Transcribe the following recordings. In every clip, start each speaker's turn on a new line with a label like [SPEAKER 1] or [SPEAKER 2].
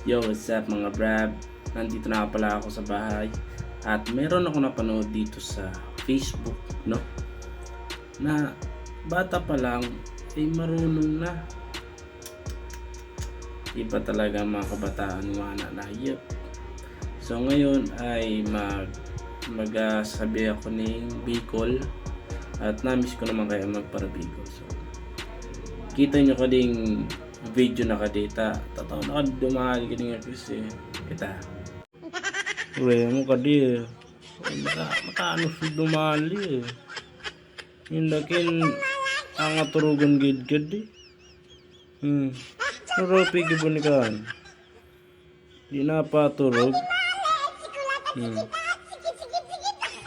[SPEAKER 1] Yo, what's up mga brab? Nandito na pala ako sa bahay at meron ako napanood dito sa Facebook, no? Na bata pa lang ay marunong na. Iba talaga mga kabataan mga nanayip. So ngayon ay magsabi ako ng Bicol at namiss ko naman kaya magpara Bicol. So kita nyo ka ding video na kadita. Totoo na dumahal ka nga kasi kita. Uwe mo ka di. Makaano siya dumali eh. Yung lakin ang aturugan gid-gid eh. Pero pigi po ni kan. Di na paturog.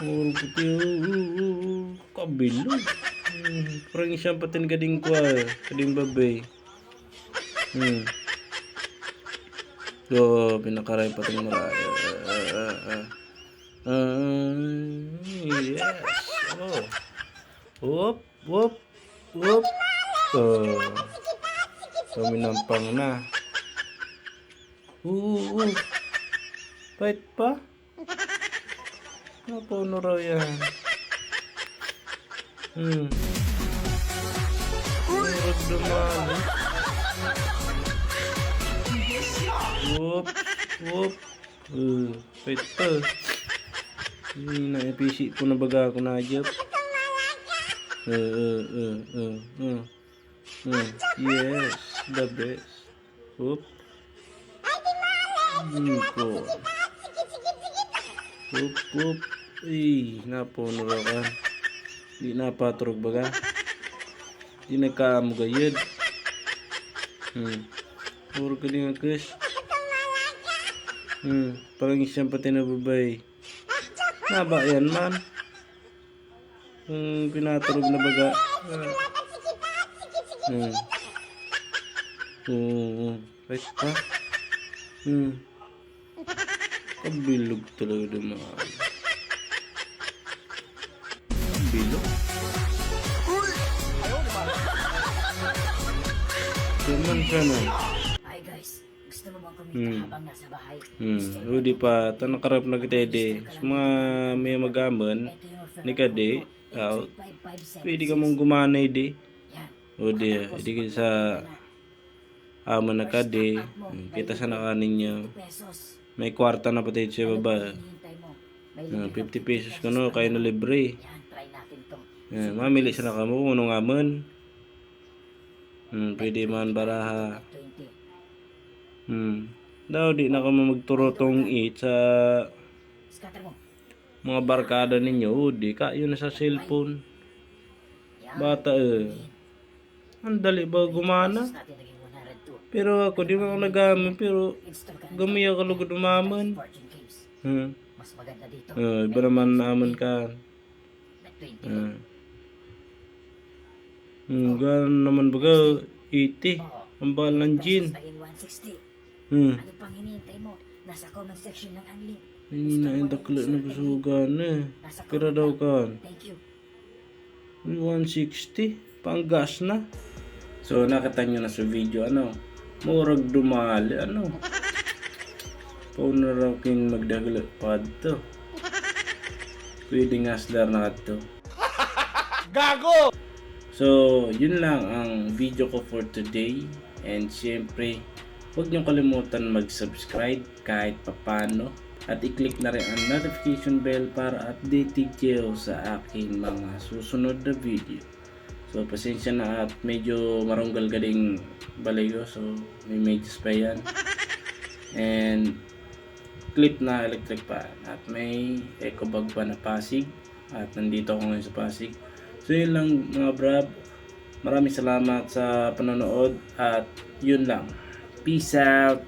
[SPEAKER 1] Urog puti kabilo. Parang isang patin kading kwa, kading babay. So, pinakaray patin mo ra. Yes. Oh. Whoop, whoop, whoop. Kami nampang na. Bait pa? Napuno raw yan. Urag dumali. Whoop, whoop. Bait pa. Na-episit po na baga ako na ajap. Yes, the best. Whoop. Ko. Whoop, whoop. Napuno raw ka. Di napaturog baga. Di nagkaamugayod. Puro ka din ang kus. Parang isang pati na babay. Naba yan man. Pinaturog na baga. Right pa? Kabilog talaga dumaan. Kabilog? Kaman siya na.
[SPEAKER 2] Hi guys, gusto mo bang kumita habang nasa bahay?
[SPEAKER 1] Di pa, tanakarap na kita ide. Sa mga may magaman, ni ka di, pwede ka mong gumanay di. Di ka sa ama na ka di. Kita sa nakanin niyo. May kwarta na pati siya baba. 50 pesos ka no, kayo na libre. Mamili siya na ka mo, unong aman. Pwede man baraha. Daw di na ka magturotong sa mga barkada ninyo. Di kayo na sa cellphone. Bata ang dali ba gumana? Pero ako di mo ako nagamit. Pero gamiya ka lugod umaman. Iba naman naman ka. Gano'n naman baga 80 ang bahal ng gin.
[SPEAKER 2] Ano pang hinihintay mo? Nasa comment section ng Anli.
[SPEAKER 1] Hindi na yung takla na kasugan Kira daw ka.
[SPEAKER 2] Thank you.
[SPEAKER 1] 160 pang gas na. So nakita nyo na sa video murag dumali paano raw king magdagalat pa to. Pwede nga slar na to. Gago! So, yun lang ang video ko for today. And syempre, huwag niyong kalimutan mag-subscribe kahit papano. At i-click na rin ang notification bell para updated kayo sa aking mga susunod na video. So, pasensya na at medyo marunggal galing balayo. So, may medyas pa yan. And clip na electric pan. At may eco bag pa na Pasig. At nandito ako ngayon sa Pasig. So yun lang mga brab. Maraming salamat sa panonood. At yun lang. Peace out.